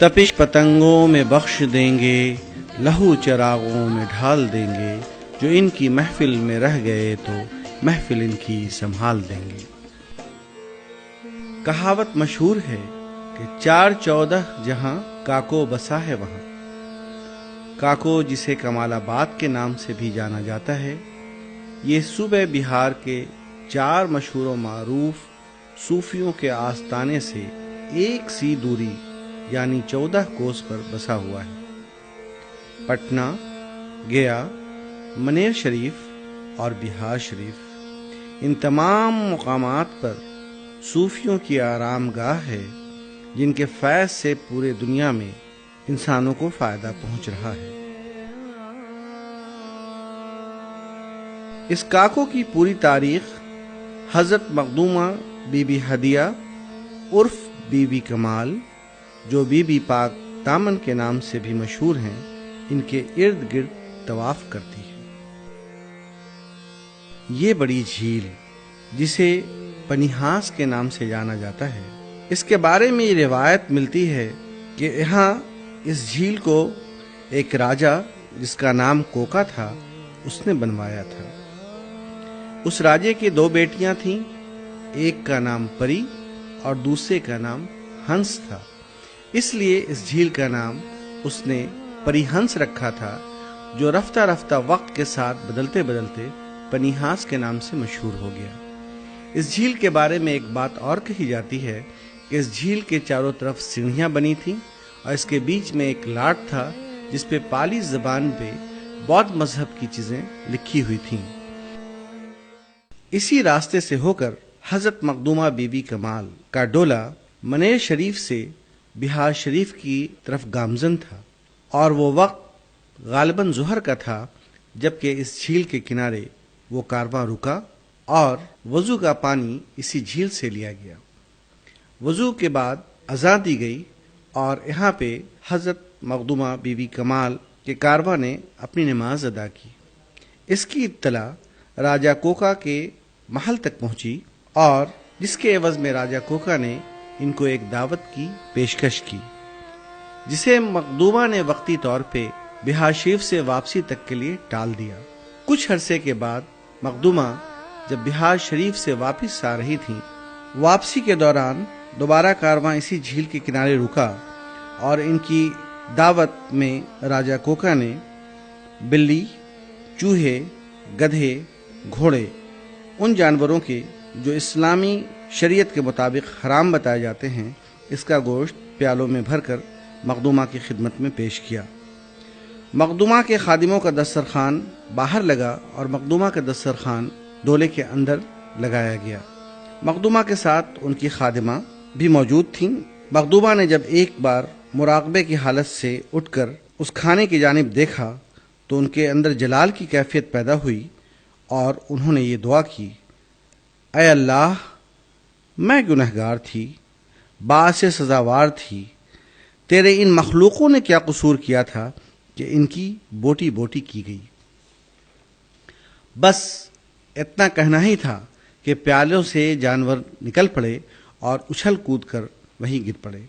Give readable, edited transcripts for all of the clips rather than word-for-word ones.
तपिश पतंगों में बख्श देंगे, लहू चरागों में ढाल देंगे, जो इनकी महफिल में रह गए तो महफिल इनकी संभाल देंगे। कहावत मशहूर है कि 4-14 जहां काको बसा है वहां। काको, जिसे कमालाबाद के नाम से भी जाना जाता है, ये सूबे बिहार के 4 मशहूर व मारूफ सूफियों के आस्थाने से एक सी दूरी यानी 14 कोस पर बसा हुआ है। पटना, गया, मनेर शरीफ और बिहार शरीफ, इन तमाम मुकामात पर सूफियों की आरामगाह है, जिनके फैज़ से पूरे दुनिया में इंसानों को फायदा पहुंच रहा है। इस काको की पूरी तारीख हजरत मखदूमा बीबी हदिया उर्फ बीबी कमाल, जो बीबी पाक दामन के नाम से भी मशहूर हैं, इनके इर्द गिर्द तवाफ करती है। ये बड़ी झील, जिसे पनिहास के नाम से जाना जाता है, इसके बारे में ये रिवायत मिलती है कि यहाँ इस झील को एक राजा, जिसका नाम कोका था, उसने बनवाया था। उस राजे की 2 बेटियां थीं, एक का नाम परी और दूसरे का नाम हंस था। इसलिए इस झील का नाम उसने परिहंस रखा था, जो रफ्ता रफ्ता वक्त के साथ बदलते बदलते पनिहास के नाम से मशहूर हो गया। इस झील के बारे में एक बात और कही जाती है कि इस झील के चारों तरफ सीढ़ियां बनी थीं और इसके बीच में एक लाट था, जिस पे पाली ज़बान पे बौद्ध मजहब की चीजें लिखी हुई थीं। इसी रास्ते से होकर हजरत मखदूमा बीबी कमाल का डोला मनेर शरीफ से बिहार शरीफ की तरफ गामजन था, और वो वक्त गालिबन ज़ोहर का था, जबकि इस झील के किनारे वो कारवां रुका और वज़ू का पानी इसी झील से लिया गया। वज़ू के बाद अज़ान दी गई और यहाँ पे हजरत मखदूमा बीबी कमाल के कारवां ने अपनी नमाज अदा की। इसकी इत्तला राजा कोका के महल तक पहुंची, और जिसके एवज में राजा कोका ने इनको एक दावत की पेशकश की, जिसे मखदूमा ने वक्ती तौर पे बिहार शरीफ से वापसी तक के लिए टाल दिया। कुछ अरसे के बाद मखदूमा जब बिहार शरीफ से वापस आ रही थीं, वापसी के दौरान दोबारा कारवां इसी झील के किनारे रुका, और इनकी दावत में राजा कोका ने बिल्ली, चूहे, गधे, घोड़े, उन जानवरों के जो इस्लामी शरीयत के मुताबिक हराम बताए जाते हैं, इसका गोश्त प्यालों में भरकर मखदूमा की खिदमत में पेश किया। मखदूमा के खादिमों का दस्तरखान बाहर लगा और मखदूमा का दस्तरखान डोले के अंदर लगाया गया। मखदूमा के साथ उनकी खादिमा भी मौजूद थीं। मखदूमा ने जब एक बार मुराकबे की हालत से उठकर उस खाने की जानिब देखा, तो उनके अंदर जलाल की कैफियत पैदा हुई और उन्होंने ये दुआ की, ऐ अल्लाह, मैं गुनहगार थी, बासे सजावार थी, तेरे इन मखलूकों ने क्या कसूर किया था कि इनकी बोटी बोटी की गई। बस इतना कहना ही था कि प्यालों से जानवर निकल पड़े और उछल कूद कर वहीं गिर पड़े,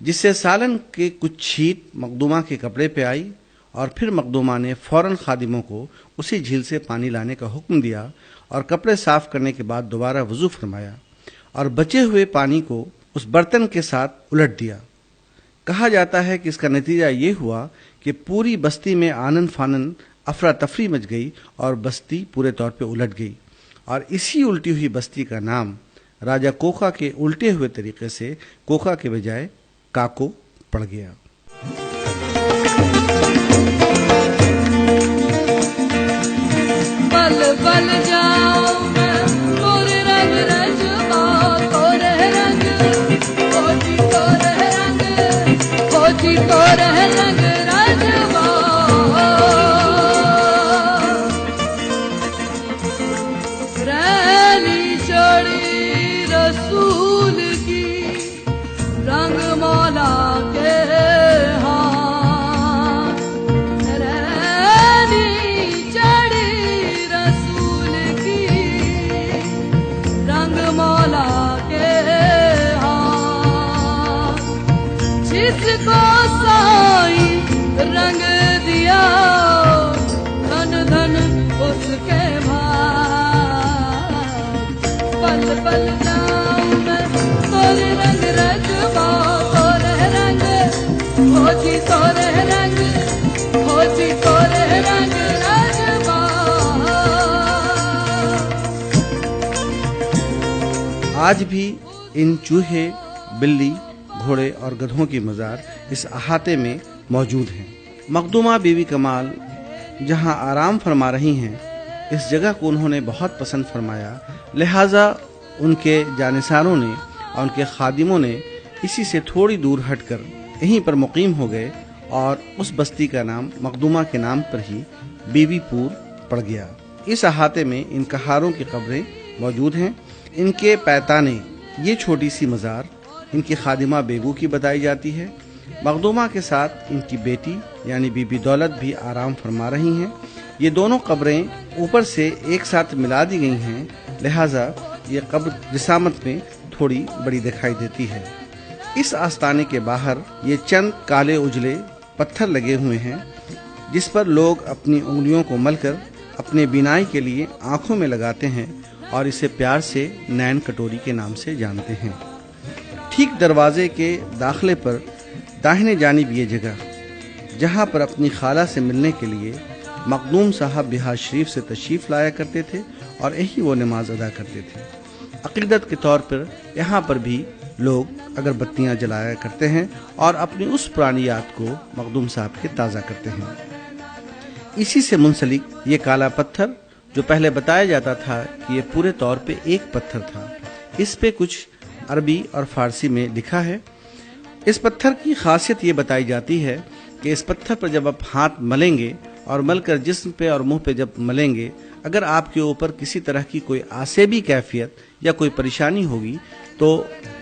जिससे सालन के कुछ छींट मखदूमा के कपड़े पे आई, और फिर मखदूमा ने फौरन खादिमों को उसी झील से पानी लाने का हुक्म दिया और कपड़े साफ करने के बाद दोबारा वज़ू फरमाया और बचे हुए पानी को उस बर्तन के साथ उलट दिया। कहा जाता है कि इसका नतीजा ये हुआ कि पूरी बस्ती में आनन फानन अफरा तफरी मच गई और बस्ती पूरे तौर पे उलट गई, और इसी उल्टी हुई बस्ती का नाम राजा कोका के उल्टे हुए तरीके से कोका के बजाय काको पड़ गया। बल बल जाऊं मैं कोरे रंग रजवा, कोरे रंग कोटी कोरे रंग कोटी कोरे रंग रजवा, रैली चढ़ी रसूल की रंग मौला के हाथ, रैली चढ़ी रसूल की रंग मौला के हाथ, किसको साई रंग दिया, धन धन उसके भाग। पल पल जाऊं मैं तोरे रंग रजवा, तोरे रंग खोजी, तोरे रंग खोजी, तोरे रंग रजवा। आज भी इन चूहे, बिल्ली, घोड़े और गधों की मज़ार इस अहाते में मौजूद हैं। मखदूमा बीवी कमाल जहां आराम फरमा रही हैं, इस जगह को उन्होंने बहुत पसंद फरमाया, लिहाजा उनके जानिसारों ने और उनके खादिमों ने इसी से थोड़ी दूर हटकर यहीं पर मुकीम हो गए और उस बस्ती का नाम मखदूमा के नाम पर ही बीबीपुर पड़ गया। इस अहाते में इन कहारों की कब्रें मौजूद हैं। इनके पैताने, ये छोटी सी मज़ार इनकी खादिमा बेगू की बताई जाती है। मखदूमा के साथ इनकी बेटी यानी बीबी दौलत भी आराम फरमा रही हैं। ये दोनों कब्रें ऊपर से एक साथ मिला दी गई हैं, लिहाजा ये कब्र जिसामत में थोड़ी बड़ी दिखाई देती है। इस आस्ताने के बाहर ये चंद काले उजले पत्थर लगे हुए हैं, जिस पर लोग अपनी उंगलियों को मलकर अपने बिनाई के लिए आंखों में लगाते हैं और इसे प्यार से नैन कटोरी के नाम से जानते हैं। ठीक दरवाजे के दाखिले पर दाहिने जानिब ये जगह, जहाँ पर अपनी खाला से मिलने के लिए मखदूम साहब बिहार शरीफ से तशरीफ़ लाया करते थे और यही वो नमाज अदा करते थे। अक़ीदत के तौर पर यहाँ पर भी लोग अगरबत्तियाँ जलाया करते हैं और अपनी उस पुरानी याद को मखदूम साहब के ताज़ा करते हैं। इसी से मुंसलिक ये काला पत्थर, जो पहले बताया जाता था कि ये पूरे तौर पे एक पत्थर था, इस पे कुछ अरबी और फारसी में लिखा है। इस पत्थर की खासियत ये बताई जाती है कि इस पत्थर पर जब आप हाथ मलेंगे और मलकर जिस्म पे और मुंह पे जब मलेंगे, अगर आपके ऊपर किसी तरह की कोई आसेबी कैफियत या कोई परेशानी होगी तो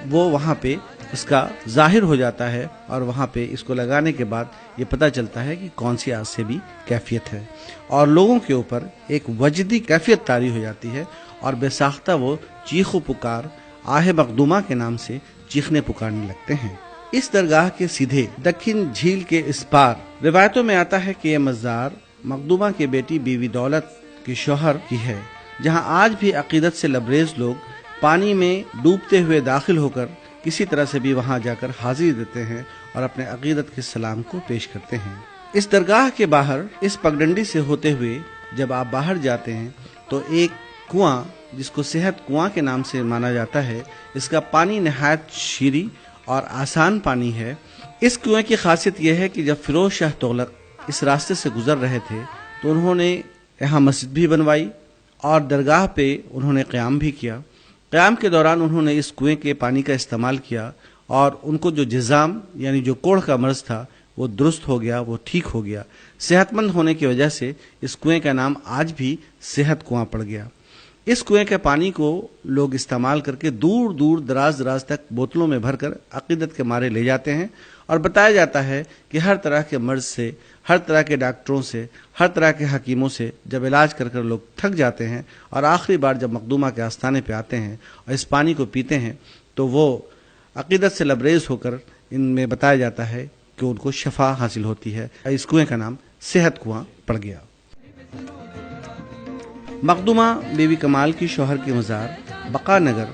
वो वहाँ पे इसका जाहिर हो जाता है और वहाँ पे इसको लगाने के बाद ये पता चलता है कि कौन सी आसेबी कैफियत है और लोगों के ऊपर एक वजदी कैफियत तारी हो जाती है और बेसाख्ता वो चीखो पुकार आहे मखदूमा के नाम से चीखने पुकारने लगते हैं। इस दरगाह के सीधे दक्षिण झील के इस पार रिवायतों में आता है कि यह मज़ार मखदूमा की बेटी बीवी दौलत के शौहर की है, जहां आज भी अकीदत से लबरेज लोग पानी में डूबते हुए दाखिल होकर किसी तरह से भी वहां जाकर हाजिरी देते हैं और अपने अकीदत के सलाम को पेश करते हैं। इस दरगाह के बाहर इस पगडंडी से होते हुए जब आप बाहर जाते हैं तो एक कुआं, जिसको सेहत कुआं के नाम से माना जाता है, इसका पानी नहायत शीरी और आसान पानी है। इस कुएं की खासियत यह है कि जब फिरोज शाह तुगलक इस रास्ते से गुजर रहे थे तो उन्होंने यहाँ मस्जिद भी बनवाई और दरगाह पे उन्होंने क़याम भी किया। क़याम के दौरान उन्होंने इस कुएं के पानी का इस्तेमाल किया और उनको जो जिज़ाम यानी जो कोढ़ का मर्ज़ था वो दुरुस्त हो गया, वो ठीक हो गया। सेहतमंद होने की वजह से इस कुएं का नाम आज भी सेहत कुआं पड़ गया। इस कुएं के पानी को लोग इस्तेमाल करके दूर दूर दराज दराज तक बोतलों में भरकर अकीदत के मारे ले जाते हैं और बताया जाता है कि हर तरह के मर्ज से, हर तरह के डॉक्टरों से, हर तरह के हकीमों से जब इलाज कर कर लोग थक जाते हैं और आखिरी बार जब मखदूमा के आस्थाने पे आते हैं और इस पानी को पीते हैं तो वो अकीदत से लबरेज होकर, इनमें बताया जाता है कि उनको शफा हासिल होती है। इस कुएं का नाम सेहत कुआं पड़ गया। मखदूमा बीवी कमाल की शौहर की मज़ार बका नगर,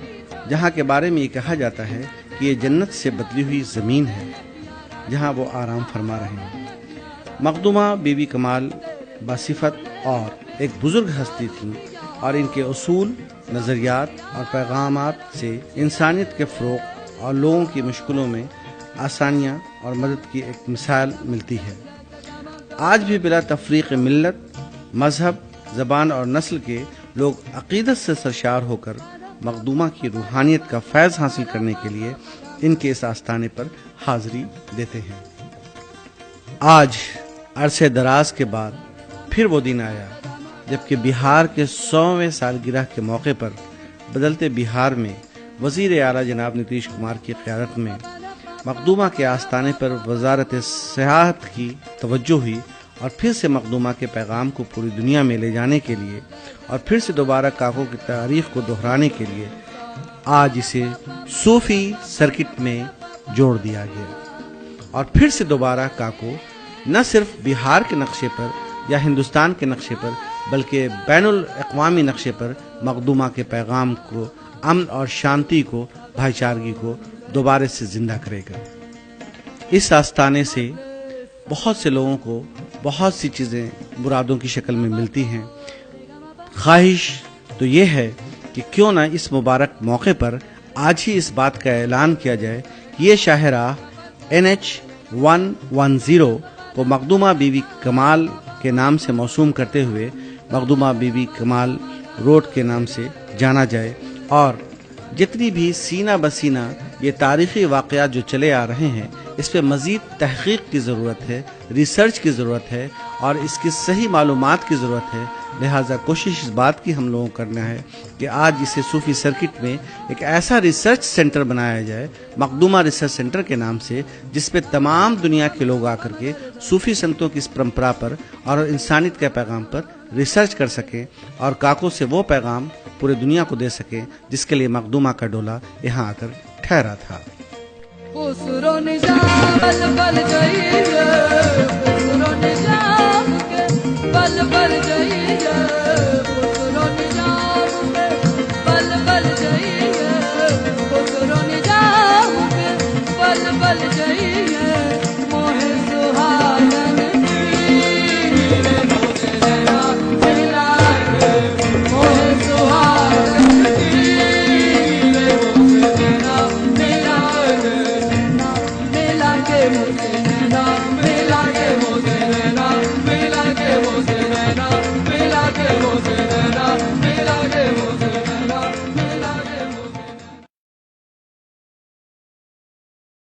जहाँ के बारे में ये कहा जाता है कि ये जन्नत से बदली हुई ज़मीन है जहाँ वो आराम फरमा रहे हैं। मखदूमा बीवी कमाल बासिफत और एक बुज़ुर्ग हस्ती थी और इनके उसूल, नज़रियात और पैगामात से इंसानियत के फ़रोग़ और लोगों की मुश्किलों में आसानियाँ और मदद की एक मिसाल मिलती है। आज भी बिला तफरीक़ मिल्लत, मज़हब, ज़बान और नस्ल के लोग अक़ीदत से सरशार होकर मखदूमा की रूहानियत का फैज़ हासिल करने के लिए इनके इस आस्थाने पर हाज़िरी देते हैं। आज अरसे दराज के बाद फिर वो दिन आया जबकि बिहार के 100वें सालगिरह के मौके पर बदलते बिहार में वज़ीर आला जनाब नीतीश कुमार की क़यादत में मखदूमा के आस्थाने पर वजारत सियाहत की तवज्जो हुई और फिर से मखदूमा के पैगाम को पूरी दुनिया में ले जाने के लिए और फिर से दोबारा काकों की तारीख़ को दोहराने के लिए आज इसे सूफ़ी सर्किट में जोड़ दिया गया। और फिर से दोबारा काको न सिर्फ बिहार के नक्शे पर या हिंदुस्तान के नक्शे पर बल्कि बैनुल अक़वामी नक्शे पर मखदूमा के पैगाम को, अमन और शांति को, भाईचारगी को दोबारा से जिंदा करेगा। इस आस्ताने से बहुत से लोगों को बहुत सी चीज़ें मुरादों की शक्ल में मिलती हैं। ख्वाहिश तो ये है कि क्यों ना इस मुबारक मौके पर आज ही इस बात का ऐलान किया जाए कि ये शाहराह NH 110 को मखदूमा बीबी कमाल के नाम से मौसूम करते हुए मखदूमा बीबी कमाल रोड के नाम से जाना जाए, और जितनी भी सीना बसीना ये तारीख़ी वाक़यात जो चले आ रहे हैं इस पे मज़ीद तहक़ीक़ की ज़रूरत है, रिसर्च की ज़रूरत है और इसकी सही मालूमात की ज़रूरत है। लिहाजा कोशिश इस बात की हम लोगों को करना है कि आज इसे सूफ़ी सर्किट में एक ऐसा रिसर्च सेंटर बनाया जाए, मखदूमा रिसर्च सेंटर के नाम से, जिस पे तमाम दुनिया के लोग आकर के सूफ़ी संतों की इस परंपरा पर और इंसानियत के पैगाम पर रिसर्च कर सकें और काको से वो पैगाम पूरे दुनिया को दे सकें जिसके लिए मखदूमा का डोला यहाँ आकर ठहरा था। खुसरो निजाम बल बल जाइए, खुसरो निजाम के बल बल जाइए, खुसरो निजाम के बल बल जाइए, खुसरो निजाम के बल बल जाइए, मोहे सुहागन मीरे मोहे नैना मिला के, मोहे सुहागन मीरे मोहे नैना मिला के, मिला के मुझे